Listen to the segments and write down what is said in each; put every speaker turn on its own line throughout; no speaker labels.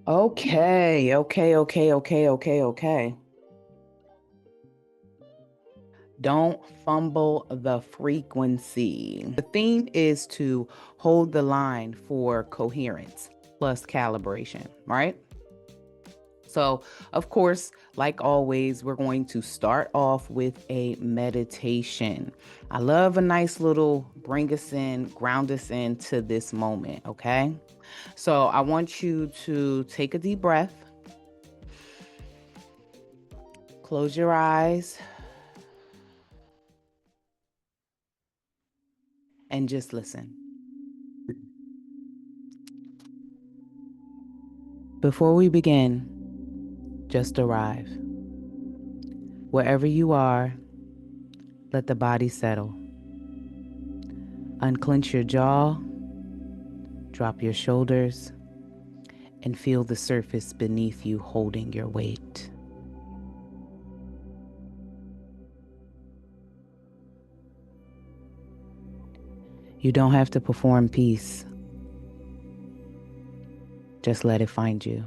Okay. Don't fumble the frequency. The theme is to hold the line for coherence plus calibration, right? So, of course, like always, we're going to start off with a meditation. I love a nice little bring us in, ground us into this moment, okay? So, I want you to take a deep breath, close your eyes, and just listen. Before we begin, just arrive. Wherever you are, let the body settle. Unclench your jaw, drop your shoulders, and feel the surface beneath you holding your weight. You don't have to perform peace. Just let it find you.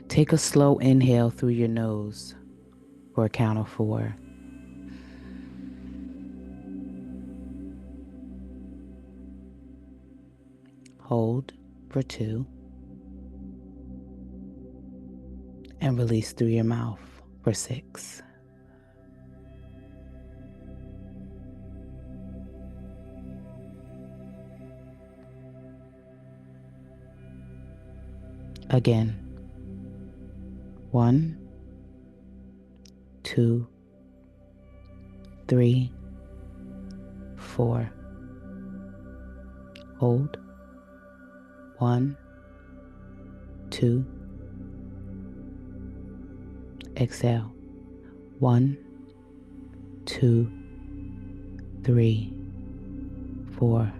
Take a slow inhale through your nose for a count of 4. Hold for 2. And release through your mouth for 6. Again. 1, 2, 3, 4. Hold. 1, 2. Exhale. 1, 2, 3, 4,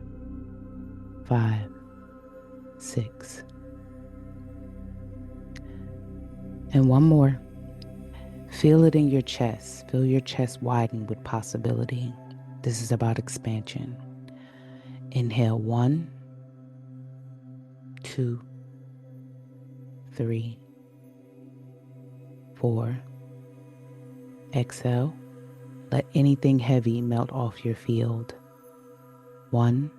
5, 6. And one more. Feel it in your chest. Feel your chest widen with possibility. This is about expansion. Inhale 1, 2, 3, 4. Exhale. Let anything heavy melt off your field. 1,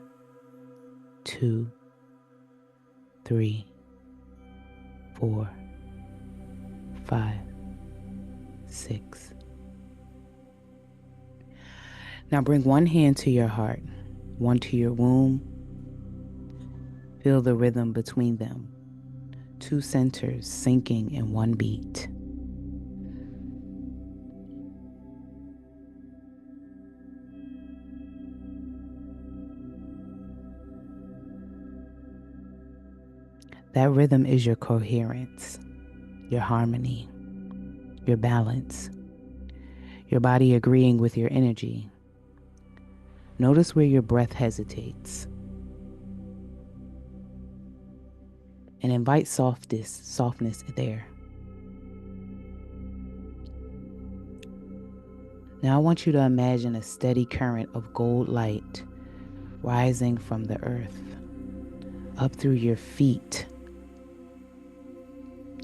2, 3, 4, 5, 6. Now bring one hand to your heart, one to your womb. Feel the rhythm between them. 2 centers syncing in one beat. That rhythm is your coherence, your harmony, your balance, your body agreeing with your energy. Notice where your breath hesitates. And invite softness there. Now I want you to imagine a steady current of gold light rising from the earth, up through your feet,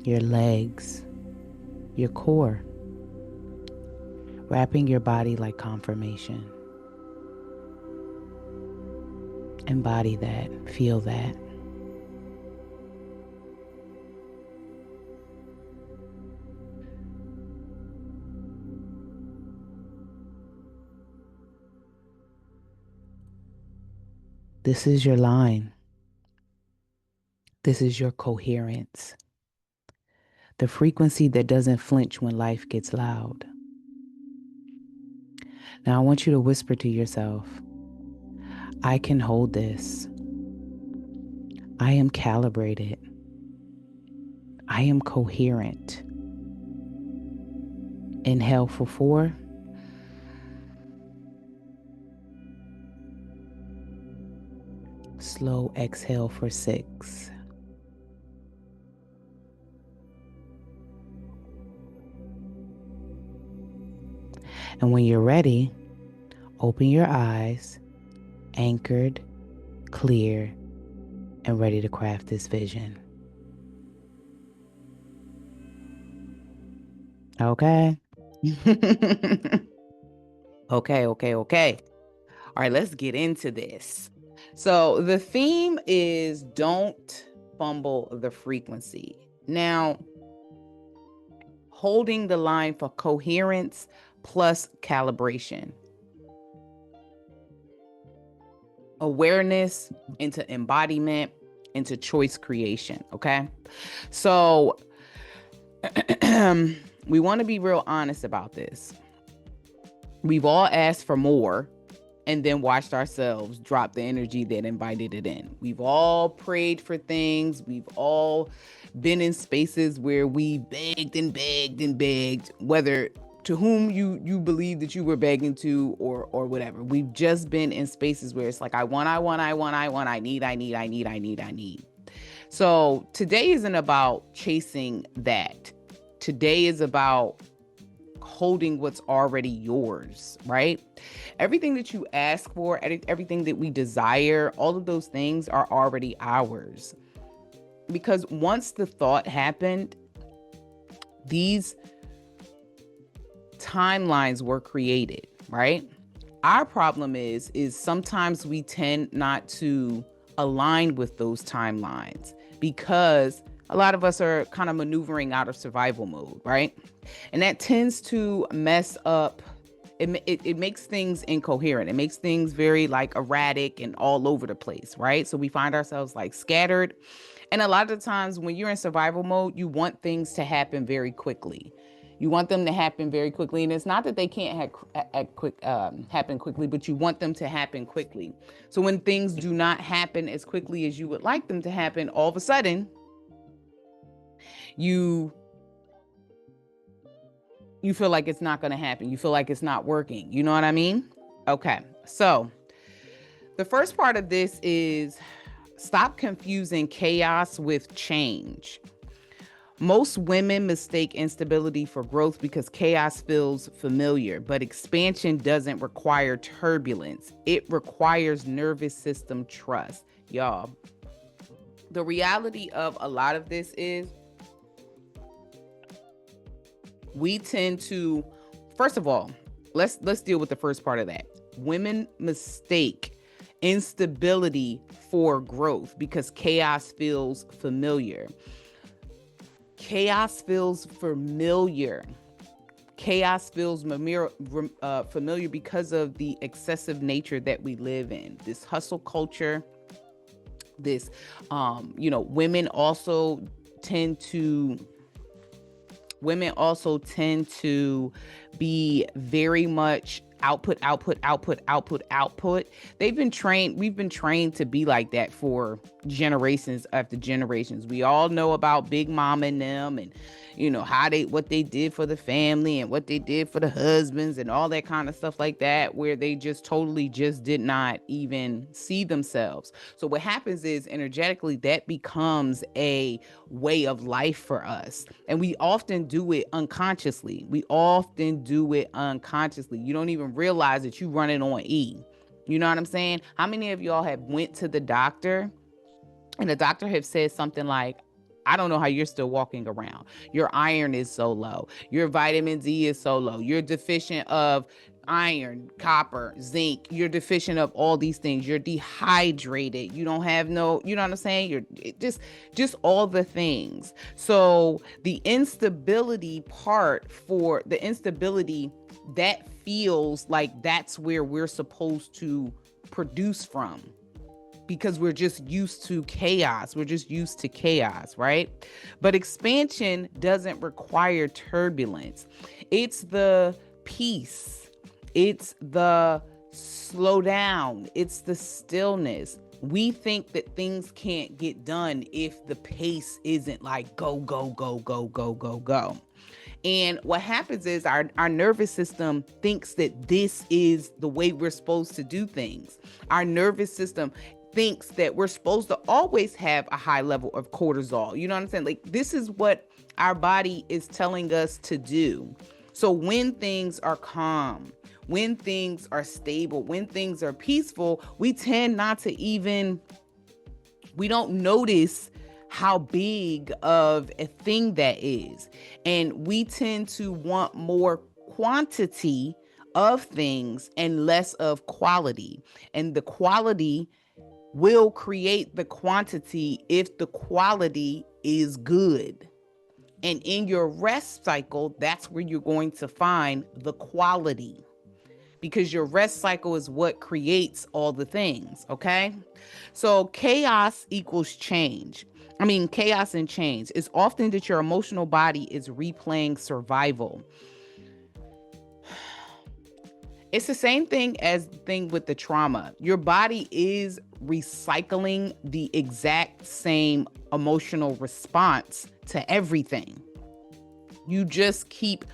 your legs, your core, wrapping your body like confirmation. Embody that, feel that. This is your line. This is your coherence. The frequency that doesn't flinch when life gets loud. Now I want you to whisper to yourself, I can hold this. I am calibrated. I am coherent. Inhale for 4. Slow exhale for 6. And when you're ready, open your eyes anchored, clear, and ready to craft this vision. Okay. Okay. All right, let's get into this. So the theme is don't fumble the frequency. Now, holding the line for coherence plus calibration. Awareness into embodiment into choice creation. Okay. So we want to be real honest about this. We've all asked for more and then watched ourselves drop the energy that invited it in. We've all prayed for things. We've all been in spaces where we begged and begged and begged, whether to whom you believe that you were begging to or whatever. We've just been in spaces where it's like, I want, I need. So today isn't about chasing that. Today is about holding what's already yours, right? Everything that you ask for, everything that we desire, all of those things are already ours. Because once the thought happened, these timelines were created, right? Our problem is sometimes we tend not to align with those timelines because a lot of us are kind of maneuvering out of survival mode, right? And that tends to mess up. It makes things incoherent. It makes things very like erratic and all over the place, right? So we find ourselves like scattered. And a lot of the times when you're in survival mode, you want things to happen very quickly. You want them to happen very quickly. And it's not that they can't happen quickly, but you want them to happen quickly. So when things do not happen as quickly as you would like them to happen, all of a sudden, you feel like it's not going to happen. You feel like it's not working. You know what I mean? Okay. So the first part of this is stop confusing chaos with change. Most women mistake instability for growth because chaos feels familiar, but expansion doesn't require turbulence. It requires nervous system trust. Y'all, the reality of a lot of this is we tend to, first of all, let's deal with the first part of that. Women mistake instability for growth because chaos feels familiar. Chaos feels familiar. Chaos feels familiar because of the excessive nature that we live in. This hustle culture, this, women also tend to be very much output. We've been trained to be like that for generations after generations. We all know about Big Mama and them and, what they did for the family and what they did for the husbands and all that kind of stuff like that, where they just totally just did not even see themselves. So what happens is energetically that becomes a way of life for us. And we often do it unconsciously. You don't even realize that you're running on E. You know what I'm saying? How many of y'all have went to the doctor and the doctor have said something like, I don't know how you're still walking around. Your iron is so low. Your vitamin D is so low. You're deficient of iron, copper, zinc. You're deficient of all these things. You're dehydrated. You don't have no, you know what I'm saying? You're just all the things. So the instability that feels like that's where we're supposed to produce from. Because we're just used to chaos. Right? But expansion doesn't require turbulence. It's the peace. It's the slow down. It's the stillness. We think that things can't get done if the pace isn't like go. And what happens is our nervous system thinks that this is the way we're supposed to do things. Our nervous system thinks that we're supposed to always have a high level of cortisol. You know what I'm saying? Like, this is what our body is telling us to do. So when things are calm, when things are stable, when things are peaceful, we tend not to we don't notice how big of a thing that is. And we tend to want more quantity of things and less of quality. And the quality will create the quantity if the quality is good. And in your rest cycle, that's where you're going to find the quality, because your rest cycle is what creates all the things, okay? So chaos equals change. Chaos and change. It's often that your emotional body is replaying survival. It's the same thing as the thing with the trauma. Your body is recycling the exact same emotional response to everything. You just keep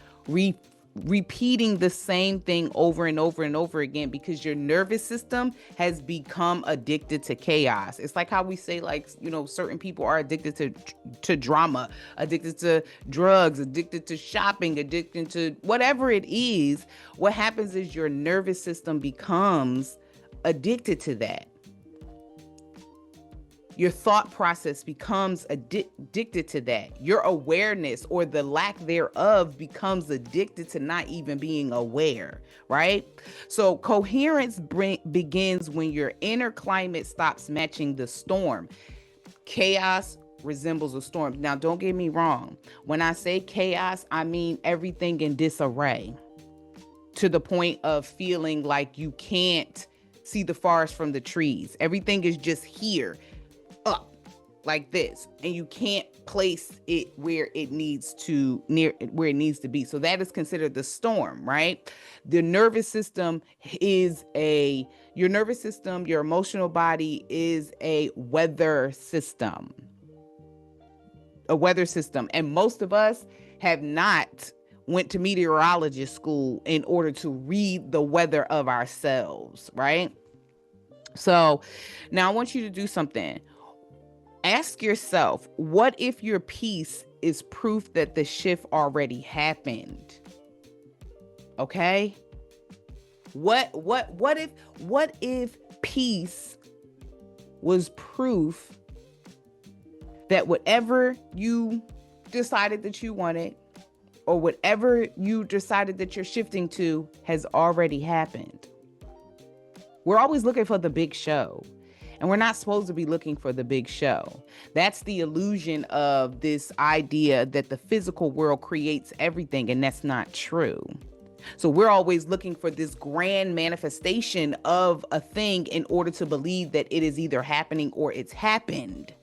repeating the same thing over and over and over again because your nervous system has become addicted to chaos. It's like how we say, like, certain people are addicted to drama, addicted to drugs, addicted to shopping, addicted to whatever it is. What happens is your nervous system becomes addicted to that. Your thought process becomes addicted to that. Your awareness, or the lack thereof, becomes addicted to not even being aware, right? So coherence begins when your inner climate stops matching the storm. Chaos resembles a storm. Now, don't get me wrong. When I say chaos, I mean everything in disarray, to the point of feeling like you can't see the forest from the trees. Everything is just here, up like this, and you can't place it where it needs to be. So that is considered the storm, right? Your nervous system, your emotional body is a weather system. And most of us have not went to meteorologist school in order to read the weather of ourselves, right? So now I want you to do something. Ask yourself, what if your peace is proof that the shift already happened? Okay? What if peace was proof that whatever you decided that you wanted, or whatever you decided that you're shifting to, has already happened? We're always looking for the big show. And we're not supposed to be looking for the big show. That's the illusion of this idea that the physical world creates everything, and that's not true. So we're always looking for this grand manifestation of a thing in order to believe that it is either happening or it's happened,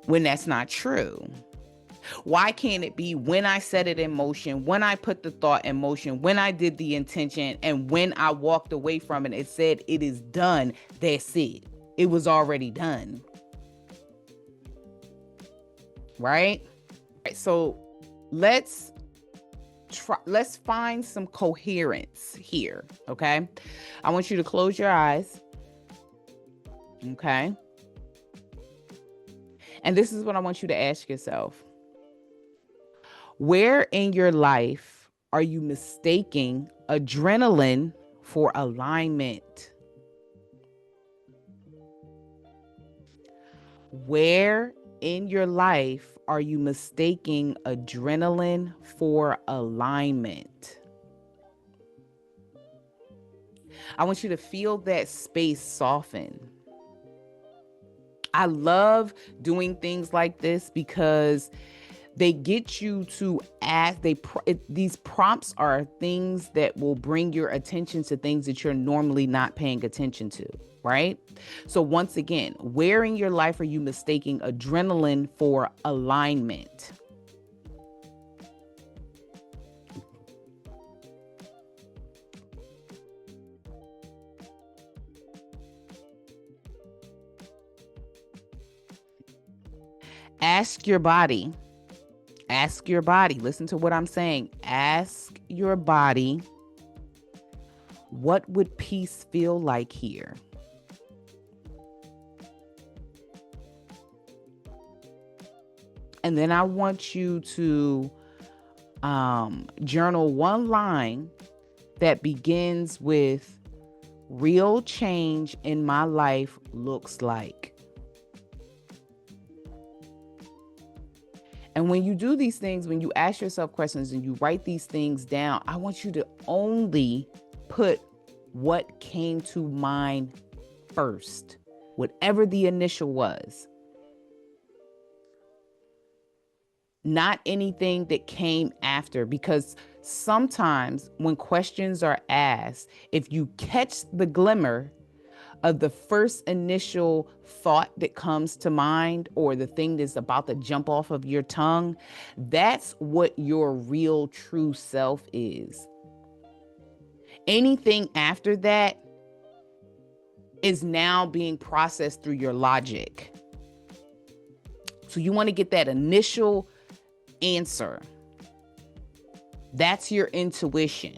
when that's not true. Why can't it be when I set it in motion, when I put the thought in motion, when I did the intention, and when I walked away from it, it said it is done, that's it. It was already done. Right? So let's find some coherence here, okay? I want you to close your eyes. Okay? And this is what I want you to ask yourself. Where in your life are you mistaking adrenaline for alignment? Where in your life are you mistaking adrenaline for alignment? I want you to feel that space soften. I love doing things like this because they get you to ask. These prompts are things that will bring your attention to things that you're normally not paying attention to, right? So once again, where in your life are you mistaking adrenaline for alignment? Ask your body. Ask your body. Listen to what I'm saying. Ask your body, what would peace feel like here? And then I want you to journal one line that begins with real change in my life looks like. And when you do these things, when you ask yourself questions and you write these things down, I want you to only put what came to mind first, whatever the initial was. Not anything that came after, because sometimes when questions are asked, if you catch the glimmer of the first initial thought that comes to mind, or the thing that's about to jump off of your tongue, that's what your real true self is. Anything after that is now being processed through your logic. So you want to get that initial answer. That's your intuition.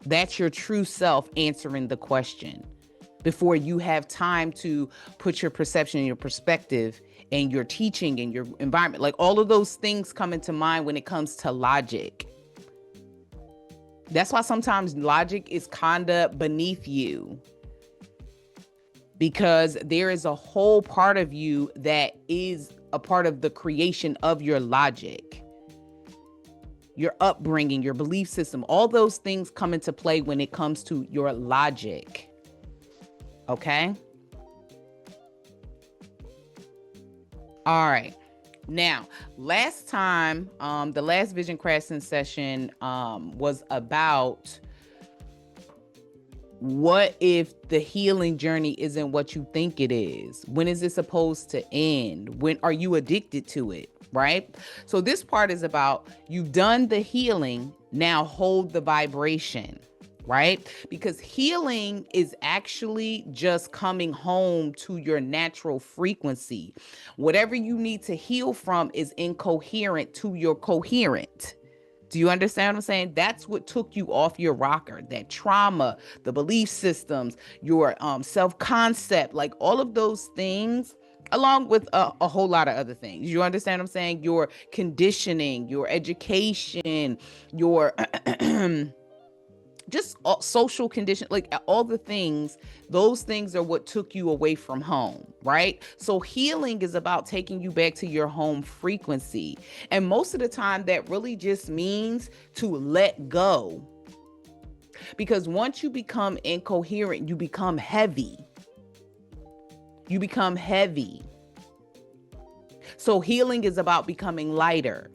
That's your true self answering the question before you have time to put your perception and your perspective and your teaching and your environment. Like, all of those things come into mind when it comes to logic. That's why sometimes logic is kind of beneath you, because there is a whole part of you that is a part of the creation of your logic. Your upbringing, your belief system, all those things come into play when it comes to your logic. Okay? All right. Now, last time, the last Vision Crafting session was about what if the healing journey isn't what you think it is? When is it supposed to end? When are you addicted to it? Right? So this part is about, you've done the healing, now hold the vibration, right? Because healing is actually just coming home to your natural frequency. Whatever you need to heal from is incoherent to your coherent. Do you understand what I'm saying? That's what took you off your rocker, that trauma, the belief systems, your self-concept, like all of those things, along with a whole lot of other things. You understand what I'm saying? Your conditioning, your education, your just social condition, like all the things, those things are what took you away from home, right? So healing is about taking you back to your home frequency. And most of the time that really just means to let go. Because once you become incoherent, you become heavy. You become heavy. So healing is about becoming lighter.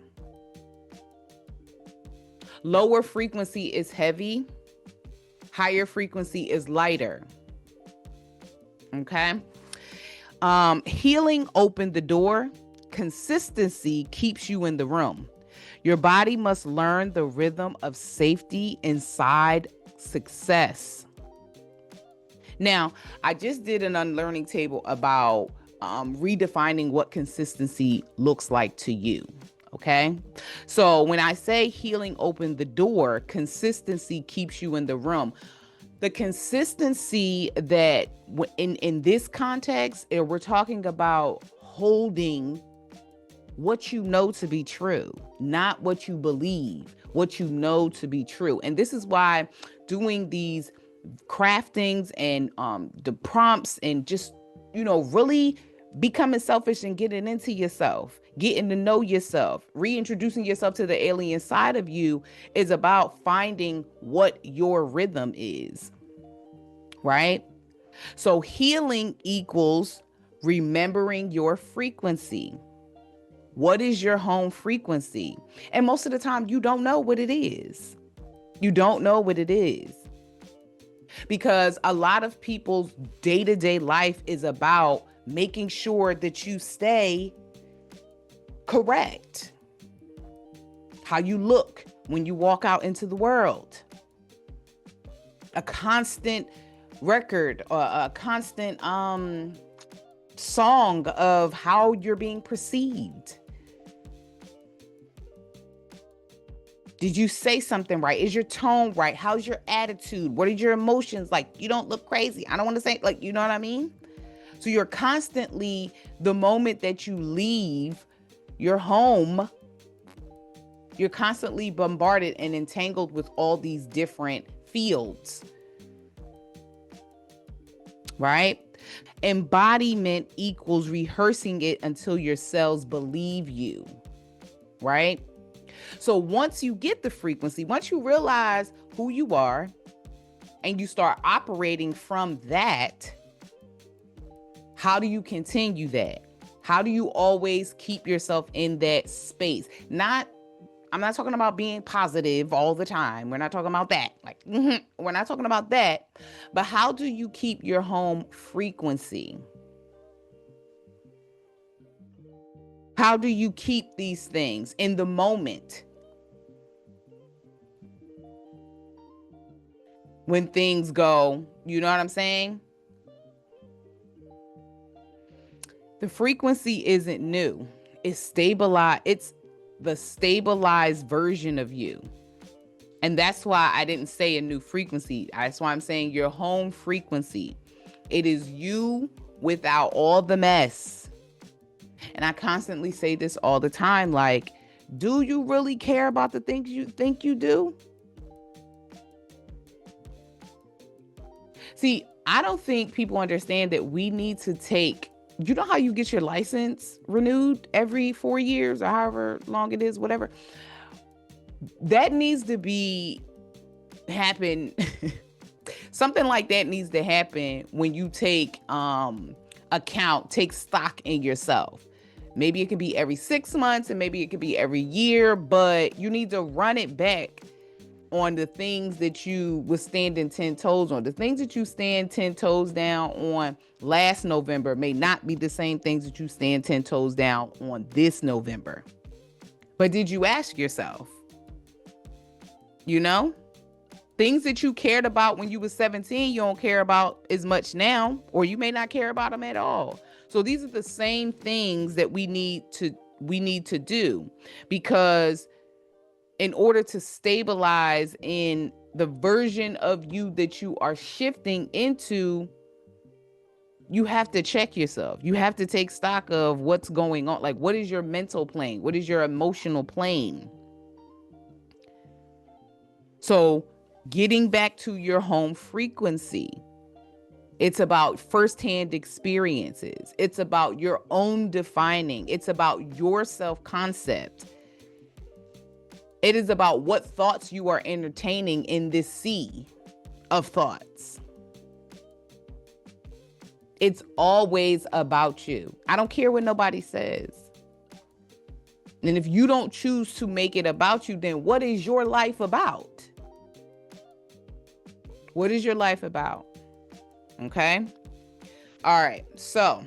Lower frequency is heavy. Higher frequency is lighter. Okay. Healing opened the door. Consistency keeps you in the room. Your body must learn the rhythm of safety inside success. Now, I just did an unlearning table about redefining what consistency looks like to you. Okay. So when I say healing opened the door, consistency keeps you in the room. The consistency that in this context, we're talking about holding what you know to be true, not what you believe, what you know to be true. And this is why doing these craftings and the prompts and just, really becoming selfish and getting into yourself, getting to know yourself, reintroducing yourself to the alien side of you is about finding what your rhythm is, right? So healing equals remembering your frequency. What is your home frequency? And most of the time you don't know what it is. You don't know what it is. Because a lot of people's day-to-day life is about making sure that you stay correct. How you look when you walk out into the world. A constant record or a constant song of how you're being perceived. Did you say something right? Is your tone right? How's your attitude? What are your emotions like? You don't look crazy. I don't want to say, like, you know what I mean? So you're constantly, the moment that you leave your home, You're constantly bombarded and entangled with all these different fields, right? Embodiment equals rehearsing it until your cells believe you, right? So once you get the frequency, once you realize who you are and you start operating from that, how do you continue that? How do you always keep yourself in that space? I'm not talking about being positive all the time. We're not talking about that. We're not talking about that. But how do you keep your home frequency? How do you keep these things in the moment? When things go, you know what I'm saying? The frequency isn't new. It's stabilized. It's the stabilized version of you. And that's why I didn't say a new frequency. That's why I'm saying your home frequency. It is you without all the mess. And I constantly say this all the time. Like, do you really care about the things you think you do? See, I don't think people understand that we need to take, you know how you get your license renewed every 4 years or however long it is, whatever. That needs to happen. Something like that needs to happen when you take take stock in yourself. Maybe it could be every 6 months and maybe it could be every year, but you need to run it back on the things that you was standing 10 toes on. The things that you stand 10 toes down on last November may not be the same things that you stand 10 toes down on this November. But did you ask yourself, you know, things that you cared about when you was 17, you don't care about as much now, or you may not care about them at all. So these are the same things that we need to do, because in order to stabilize in the version of you that you are shifting into, you have to check yourself. You have to take stock of what's going on. Like, what is your mental plane? What is your emotional plane? So getting back to your home frequency, it's about firsthand experiences. It's about your own defining. It's about your self-concept. It is about what thoughts you are entertaining in this sea of thoughts. It's always about you. I don't care what nobody says. And if you don't choose to make it about you, then what is your life about? What is your life about? Okay. All right. So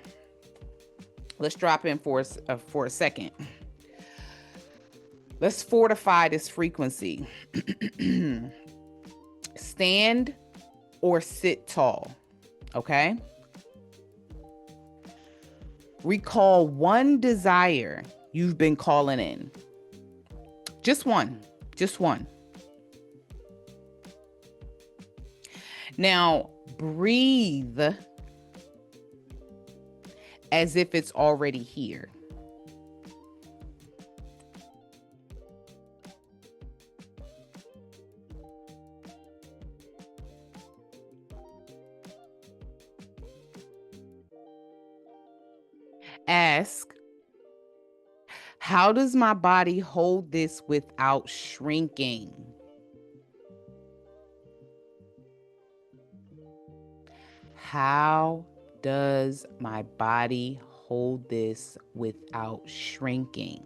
let's drop in for a second. Let's fortify this frequency. Stand or sit tall. Okay. Recall one desire you've been calling in. Just one. Just one. Now, breathe as if it's already here. Ask, how does my body hold this without shrinking? How does my body hold this without shrinking?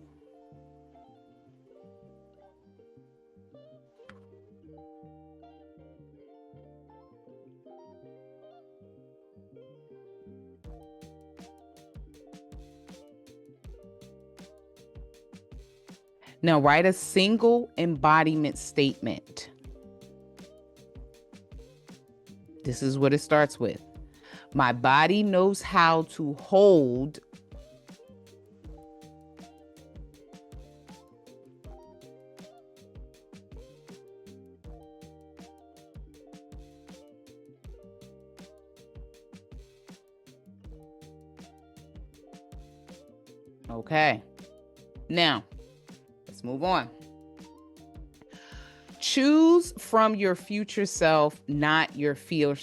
Now write a single embodiment statement. This is what it starts with. My body knows how to hold Okay. Now, let's move on. Choose from your future self, not your fear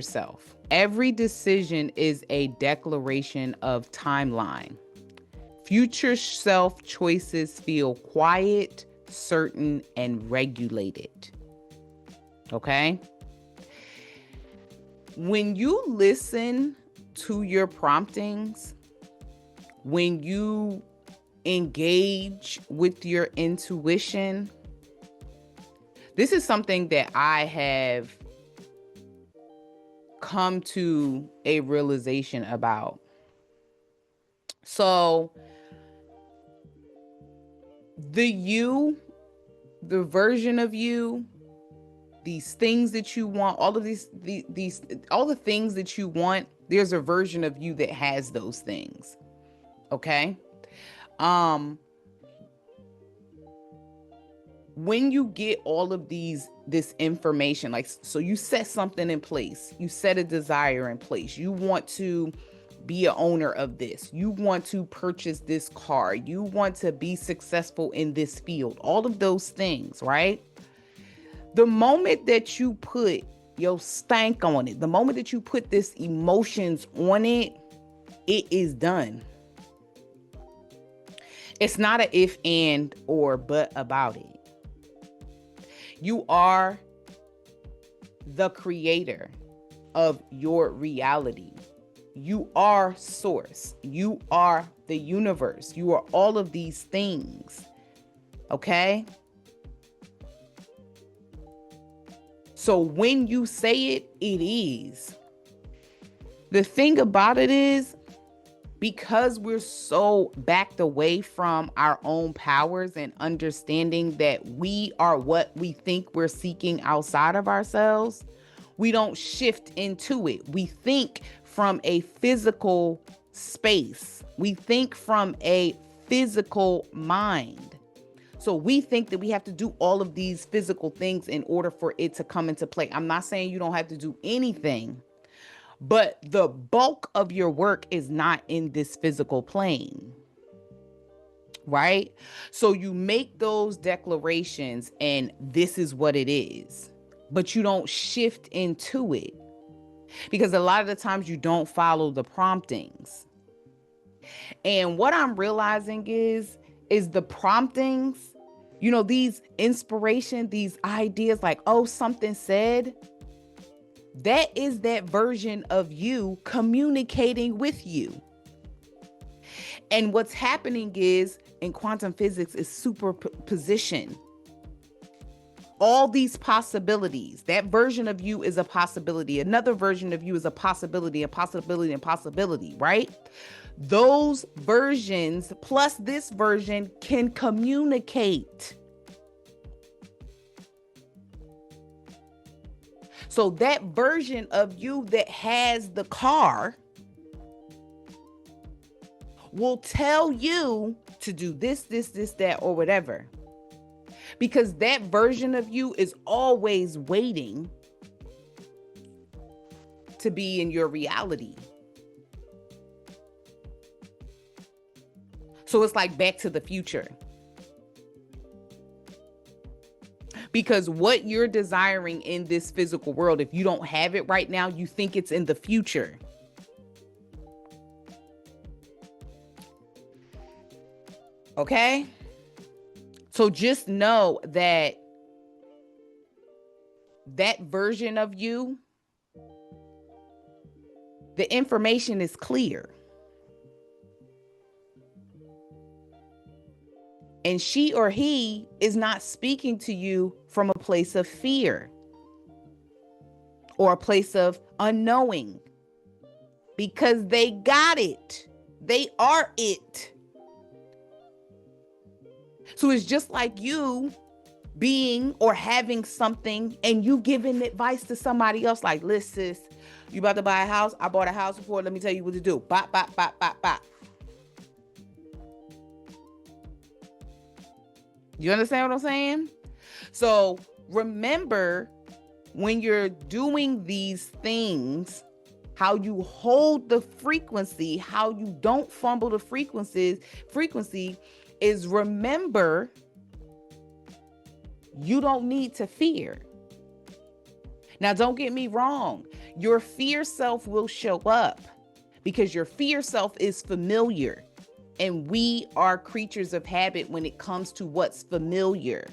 self. Every decision is a declaration of timeline. Future self choices feel quiet, certain, and regulated. Okay? When you listen to your promptings, when you engage with your intuition, this is something that I have come to a realization about. So the version of you, these things that you want, all of these all the things that you want, there's a version of you that has those things. Okay? When you get all of this information, like, so you set something in place, you set a desire in place, you want to be an owner of this, you want to purchase this car, you want to be successful in this field, all of those things, right? The moment that you put your stank on it, the moment that you put this emotions on it, it is done. It's not a if, and, or but about it. You are the creator of your reality. You are source. You are the universe. You are all of these things. Okay? So when you say it, it is. The thing about it is, because we're so backed away from our own powers and understanding that we are what we think we're seeking outside of ourselves, we don't shift into it. We think from a physical space. We think from a physical mind. So we think that we have to do all of these physical things in order for it to come into play. I'm not saying you don't have to do anything, but the bulk of your work is not in this physical plane, right? So you make those declarations and this is what it is, but you don't shift into it because a lot of the times you don't follow the promptings. And what I'm realizing is the promptings, you know, these inspiration, these ideas like, oh, something said, that is that version of you communicating with you. And what's happening is, in quantum physics, is superposition. All these possibilities, that version of you is a possibility. Another version of you is a possibility, a possibility, and possibility, right? Those versions plus this version can communicate. So that version of you that has the car will tell you to do this, that, or whatever. Because that version of you is always waiting to be in your reality. So it's like Back to the Future. Because what you're desiring in this physical world, if you don't have it right now, you think it's in the future. Okay? So just know that that version of you, the information is clear. And she or he is not speaking to you from a place of fear or a place of unknowing, because they got it. They are it. So it's just like you being or having something and you giving advice to somebody else like, listen, sis, you about to buy a house? I bought a house before. Let me tell you what to do. Bop, bop, bop, bop, bop. You understand what I'm saying? So remember, when you're doing these things, how you hold the frequency, how you don't fumble the frequency is, remember, you don't need to fear. Now, don't get me wrong. Your fear self will show up because your fear self is familiar. And we are creatures of habit when it comes to what's familiar.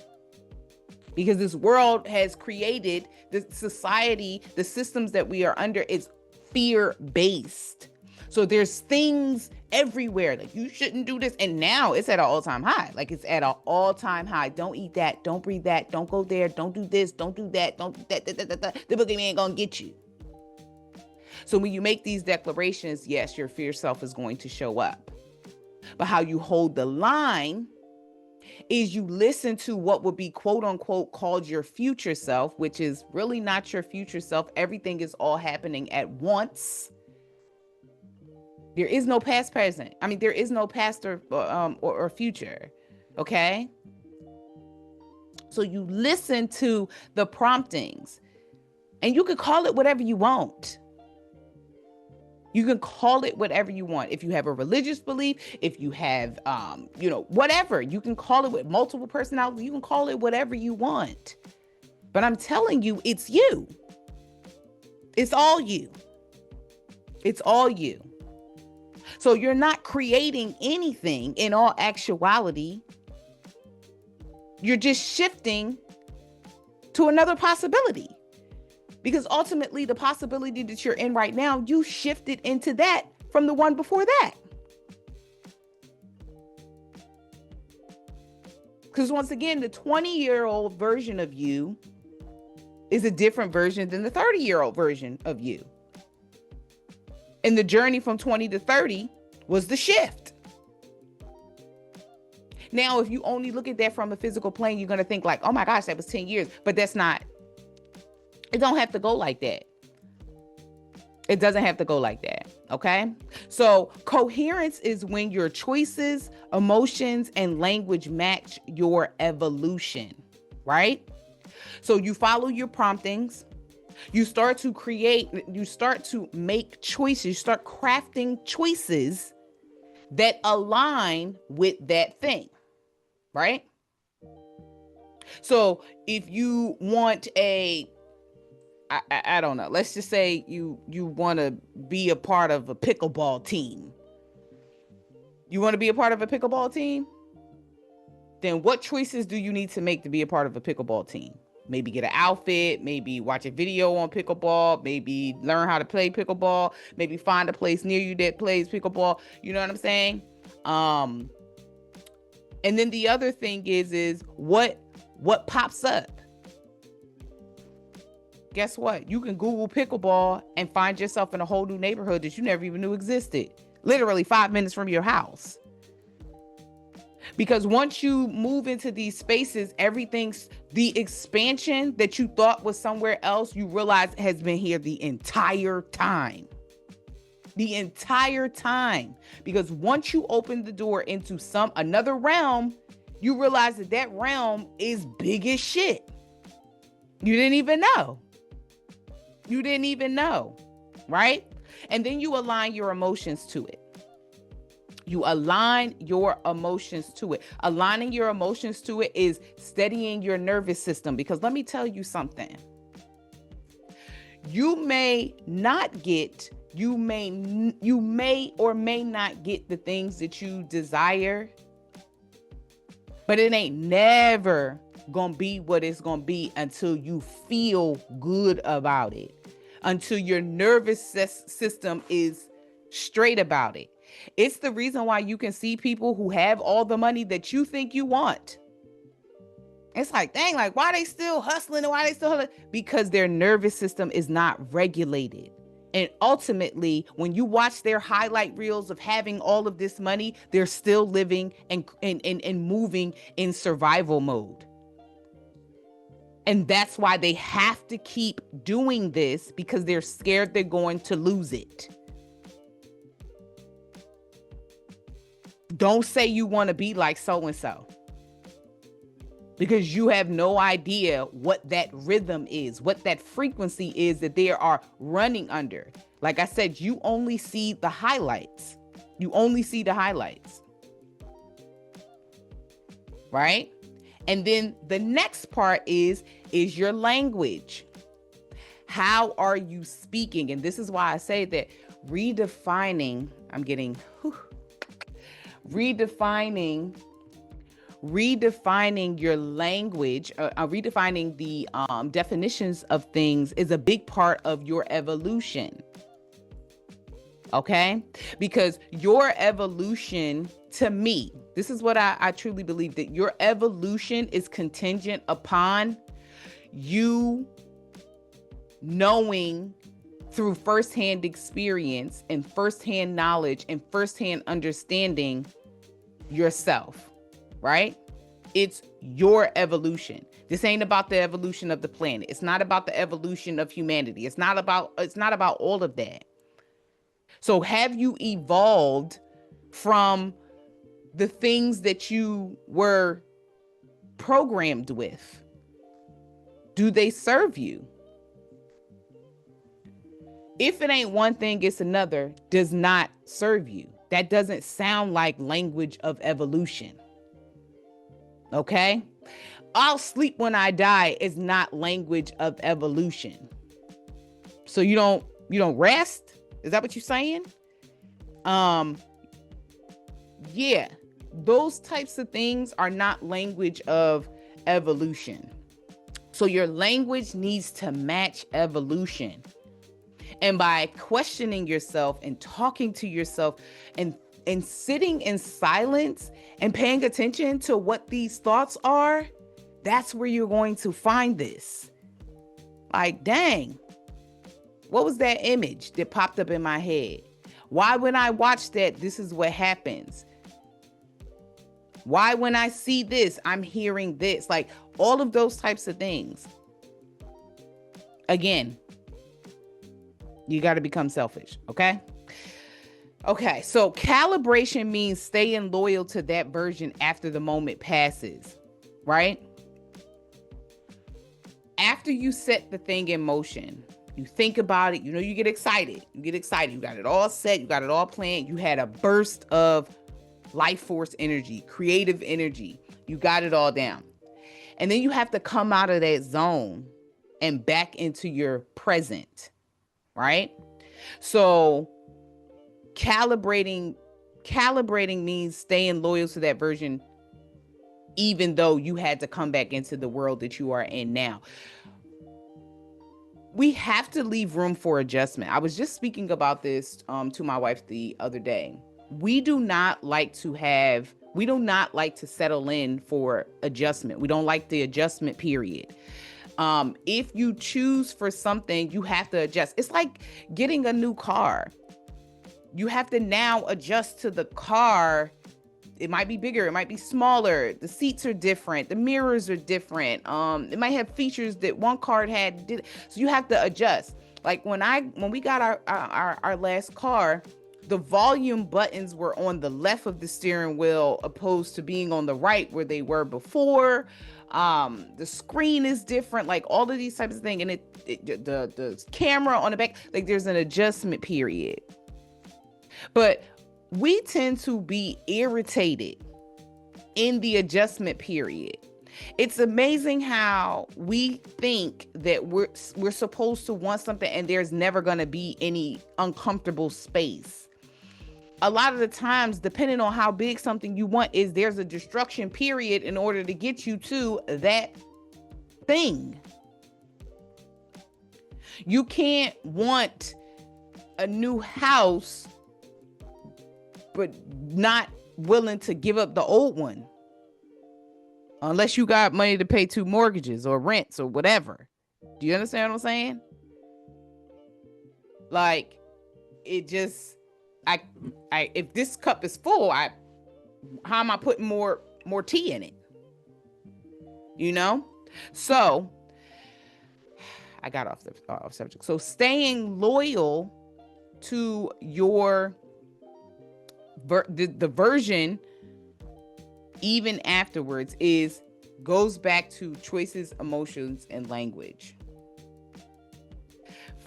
Because this world has created the society, the systems that we are under is fear-based. So there's things everywhere like you shouldn't do this. And now it's at an all-time high. Like it's at an all-time high. Don't eat that. Don't breathe that. Don't go there. Don't do this. Don't do that. Don't do that. The boogeyman ain't gonna get you. So when you make these declarations, yes, your fear self is going to show up. But how you hold the line is you listen to what would be quote unquote called your future self, which is really not your future self. Everything is all happening at once. There is no past, present. I mean, there is no past or future. Okay. So you listen to the promptings and you can call it whatever you want. You can call it whatever you want. If you have a religious belief, if you have, whatever, you can call it with multiple personalities. You can call it whatever you want. But I'm telling you, it's you. It's all you. It's all you. So you're not creating anything in all actuality. You're just shifting to another possibility. Because ultimately, the possibility that you're in right now, you shifted into that from the one before that. Because once again, the 20-year-old version of you is a different version than the 30-year-old version of you. And the journey from 20 to 30 was the shift. Now, if you only look at that from a physical plane, you're going to think like, oh my gosh, that was 10 years. But that's not. It don't have to go like that. It doesn't have to go like that. Okay. So coherence is when your choices, emotions, and language match your evolution, right? So you follow your promptings. You start to create, you start to make choices, you start crafting choices that align with that thing, right? So if you want I don't know. Let's just say you want to be a part of a pickleball team. You want to be a part of a pickleball team? Then what choices do you need to make to be a part of a pickleball team? Maybe get an outfit, maybe watch a video on pickleball, maybe learn how to play pickleball, maybe find a place near you that plays pickleball. You know what I'm saying? And then the other thing is what pops up? Guess what? You can Google pickleball and find yourself in a whole new neighborhood that you never even knew existed. Literally 5 minutes from your house. Because once you move into these spaces, the expansion that you thought was somewhere else, you realize has been here the entire time. The entire time. Because once you open the door into another realm, you realize that realm is big as shit. You didn't even know. You didn't even know, right? And then you align your emotions to it. You align your emotions to it. Aligning your emotions to it is steadying your nervous system. Because let me tell you something. You may or may not get the things that you desire, but it ain't never gonna be what it's gonna be until you feel good about it, until your nervous system is straight about it. It's the reason why you can see people who have all the money that you think you want. It's like, dang, like why they still hustling and why they still hustling? Because their nervous system is not regulated. And ultimately, when you watch their highlight reels of having all of this money, they're still living and moving in survival mode. And that's why they have to keep doing this, because they're scared they're going to lose it. Don't say you want to be like so-and-so, because you have no idea what that rhythm is, what that frequency is that they are running under. Like I said, you only see the highlights. You only see the highlights. Right? And then the next part is your language. How are you speaking? And this is why I say that redefining your language, redefining the definitions of things is a big part of your evolution. Okay? Because your evolution, to me, this is what I truly believe, that your evolution is contingent upon you knowing through firsthand experience and firsthand knowledge and firsthand understanding yourself, right? It's your evolution. This ain't about the evolution of the planet. It's not about the evolution of humanity. It's not about all of that. So have you evolved from the things that you were programmed with? Do they serve you? If it ain't one thing, it's another, does not serve you. That doesn't sound like language of evolution. Okay? I'll sleep when I die is not language of evolution. So you don't rest? Is that what you're saying? Yeah, those types of things are not language of evolution. So your language needs to match evolution. And by questioning yourself and talking to yourself and sitting in silence and paying attention to what these thoughts are, that's where you're going to find this. Like, dang, what was that image that popped up in my head? Why, when I watch that, this is what happens? Why, when I see this, I'm hearing this? Like, all of those types of things. Again, you got to become selfish, okay? Okay, so calibration means staying loyal to that version after the moment passes, right? After you set the thing in motion, you think about it, you get excited. You got it all set, you got it all planned. You had a burst of life force energy, creative energy. You got it all down. And then you have to come out of that zone and back into your present, right? So calibrating means staying loyal to that version, even though you had to come back into the world that you are in now. We have to leave room for adjustment. I was just speaking about this to my wife the other day. We do not like to settle in for adjustment. We don't like the adjustment period. If you choose for something, you have to adjust. It's like getting a new car. You have to now adjust to the car. It might be bigger, it might be smaller. The seats are different, the mirrors are different. It might have features that one car had. So you have to adjust. Like when we got our last car, the volume buttons were on the left of the steering wheel opposed to being on the right where they were before. The screen is different, like all of these types of things. And the camera on the back, like there's an adjustment period. But we tend to be irritated in the adjustment period. It's amazing how we think that we're supposed to want something and there's never going to be any uncomfortable space. A lot of the times, depending on how big something you want is, there's a destruction period in order to get you to that thing. You can't want a new house but not willing to give up the old one. Unless you got money to pay 2 mortgages or rents or whatever. Do you understand what I'm saying? Like, it just, if this cup is full, how am I putting more tea in it? So I got off subject. So staying loyal to your the version even afterwards goes back to choices, emotions, and language.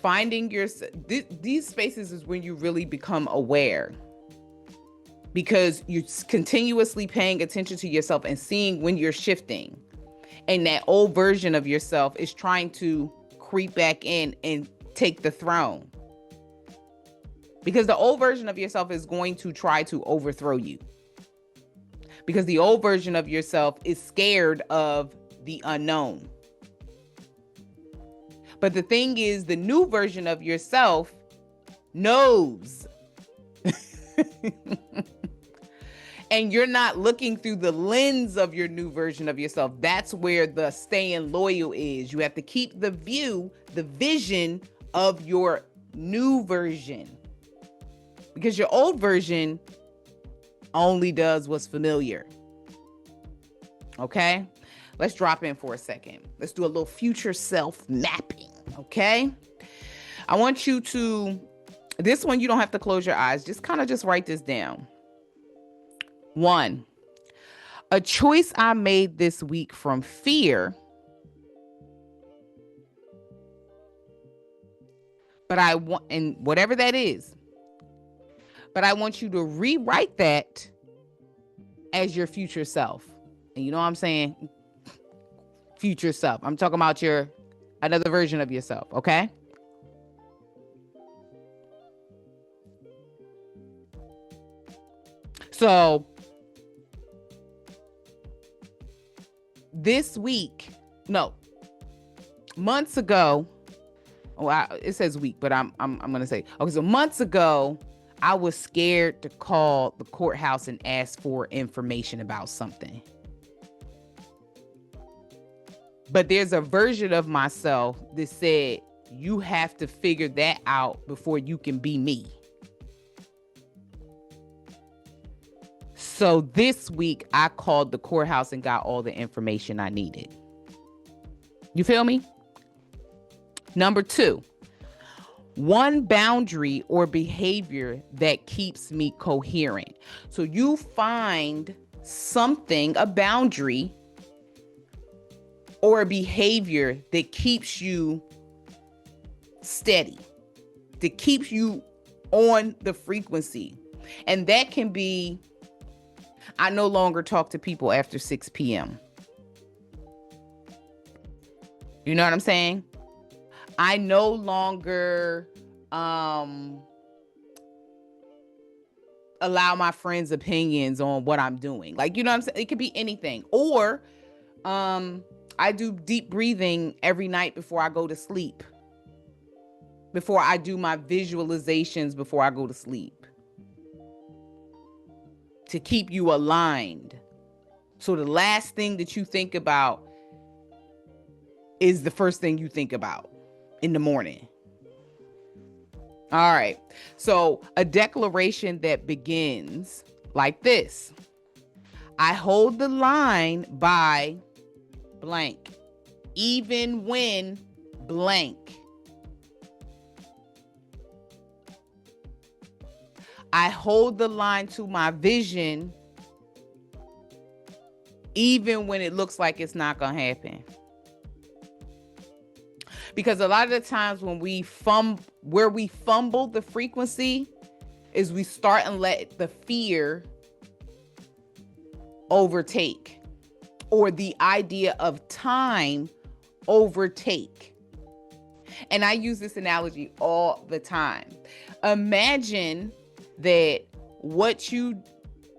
Finding these spaces is when you really become aware, because you're continuously paying attention to yourself and seeing when you're shifting. And that old version of yourself is trying to creep back in and take the throne. Because the old version of yourself is going to try to overthrow you. Because the old version of yourself is scared of the unknown. But the thing is, the new version of yourself knows. And you're not looking through the lens of your new version of yourself. That's where the staying loyal is. You have to keep the vision of your new version. Because your old version only does what's familiar. Okay? Let's drop in for a second. Let's do a little future self mapping. Okay? I want you to, this one, you don't have to close your eyes. Just write this down. 1, a choice I made this week from fear, but I want, and whatever that is, but I want you to rewrite that as your future self. And you know what I'm saying? Future self. I'm talking about another version of yourself, okay? So this week, no, months ago, it says week, but I'm going to say, okay, so months ago, I was scared to call the courthouse and ask for information about something. But there's a version of myself that said, you have to figure that out before you can be me. So this week, I called the courthouse and got all the information I needed. You feel me? Number 2, one boundary or behavior that keeps me coherent. So you find something, a boundary or a behavior that keeps you steady, that keeps you on the frequency. And that can be, I no longer talk to people after 6 p.m. You know what I'm saying? I no longer allow my friends' opinions on what I'm doing. Like, you know what I'm saying? It could be anything. Or I do deep breathing every night before I go to sleep. Before I do my visualizations before I go to sleep. To keep you aligned. So the last thing that you think about is the first thing you think about in the morning. All right. So a declaration that begins like this. I hold the line by blank, even when blank. I hold the line to my vision, even when it looks like it's not going to happen. Because a lot of the times when where we fumble the frequency is we start and let the fear overtake, or the idea of time overtake. And I use this analogy all the time. Imagine that what you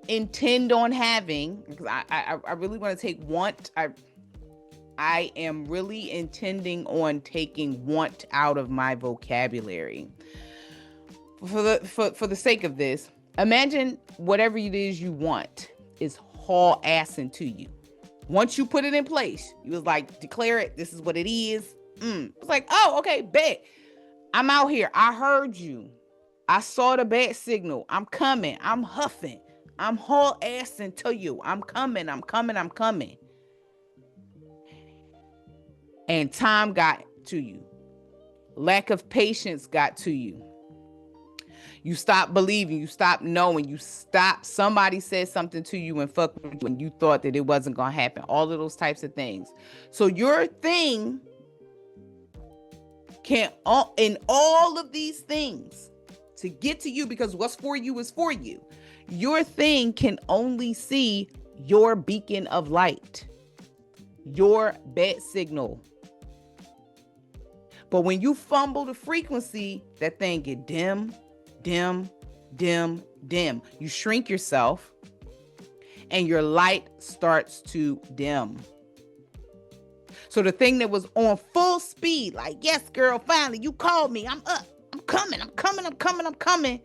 intend on having, because I really want to take want. I am really intending on taking want out of my vocabulary. For the sake of this, imagine whatever it is you want is haul ass into you. Once you put it in place, you was like, declare it. This is what it is. It's like, oh, okay, bet. I'm out here. I heard you. I saw the bat signal. I'm coming. I'm huffing. I'm haul ass into you. I'm coming. I'm coming. I'm coming. And time got to you. Lack of patience got to you. You stopped believing. You stopped knowing. Somebody said something to you and fucked with you and you thought that it wasn't going to happen. All of those types of things. So your thing can, in all of these things, to get to you, because what's for you is for you. Your thing can only see your beacon of light. your bed signal. But when you fumble the frequency, that thing get dim, dim, dim, dim. You shrink yourself and your light starts to dim. So the thing that was on full speed, like, yes, girl, finally, you called me. I'm up. I'm coming.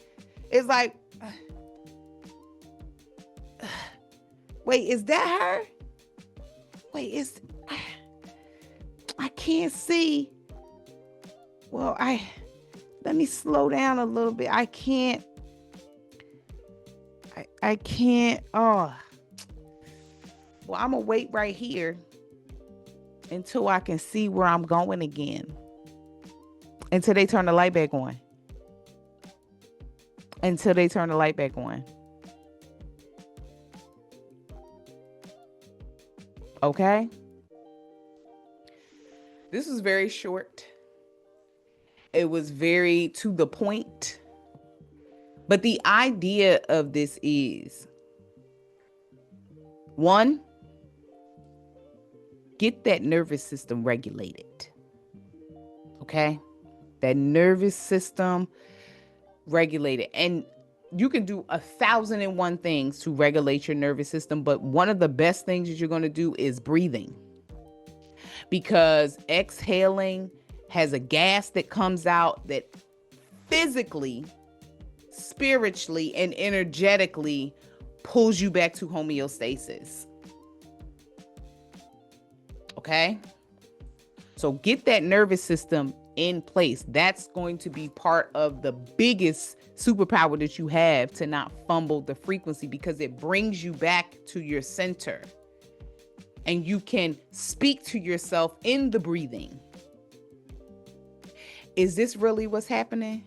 It's like, wait, is that her? Wait, I can't see. Well, let me slow down a little bit. I can't. Oh. Well, I'm going to wait right here until I can see where I'm going again. Until they turn the light back on. Okay? This was very short. It was very to the point. But the idea of this is, one, get that nervous system regulated. Okay? That nervous system regulated. And you can do 1,001 things to regulate your nervous system, but one of the best things that you're going to do is breathing. Because exhaling has a gas that comes out that physically, spiritually, and energetically pulls you back to homeostasis. Okay? So get that nervous system in place. That's going to be part of the biggest superpower that you have to not fumble the frequency, because it brings you back to your center. And you can speak to yourself in the breathing. Is this really what's happening?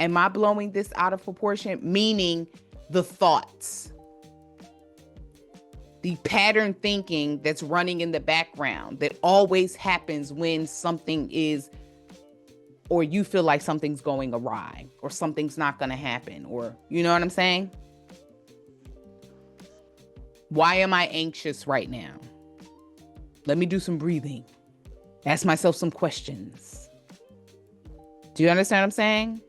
Am I blowing this out of proportion? Meaning the thoughts, the pattern thinking that's running in the background that always happens when something is, or you feel like something's going awry, or something's not going to happen, or you know what I'm saying? Why am I anxious right now? Let me do some breathing. Ask myself some questions. Do you understand what I'm saying?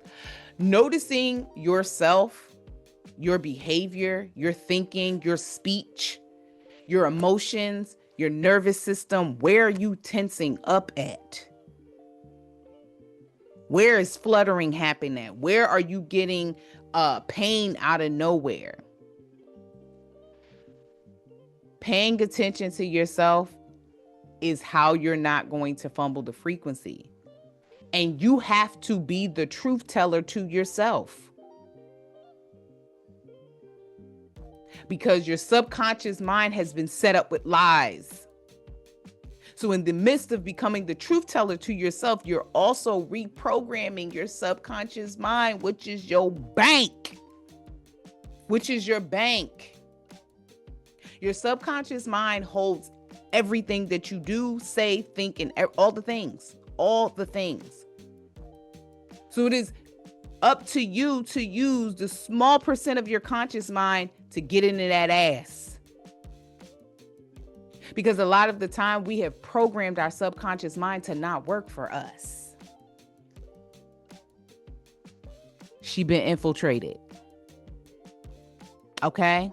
Noticing yourself, your behavior, your thinking, your speech, your emotions, your nervous system. Where are you tensing up at? Where is fluttering happening at? Where are you getting pain out of nowhere? Paying attention to yourself is how you're not going to fumble the frequency. And you have to be the truth teller to yourself. Because your subconscious mind has been set up with lies. So in the midst of becoming the truth teller to yourself, you're also reprogramming your subconscious mind, which is your bank. Your subconscious mind holds everything that you do, say, think, and all the things. So it is up to you to use the small percent of your conscious mind to get into that ass. Because a lot of the time we have programmed our subconscious mind to not work for us. She been infiltrated. Okay?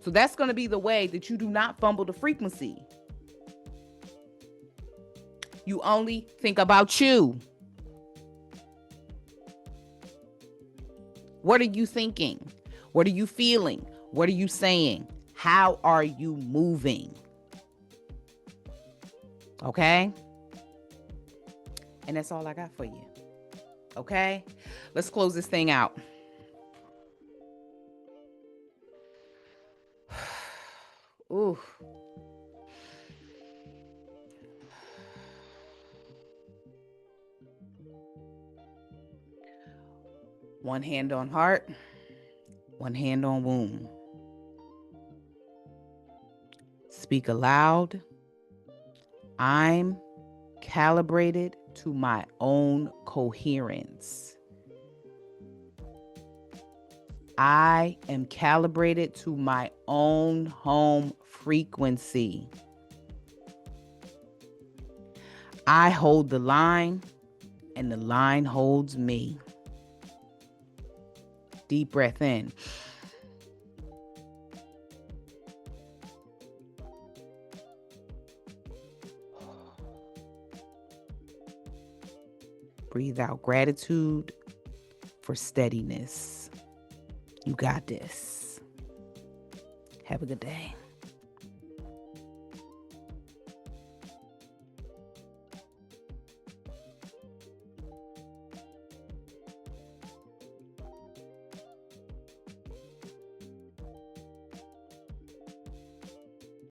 So that's going to be the way that you do not fumble the frequency. You only think about you. What are you thinking? What are you feeling? What are you saying? How are you moving? Okay? And that's all I got for you. Okay? Let's close this thing out. Ooh. One hand on heart, one hand on womb. Speak aloud. I'm calibrated to my own coherence. I am calibrated to my own home frequency. I hold the line and the line holds me. Deep breath in. Breathe out gratitude for steadiness. You got this. Have a good day.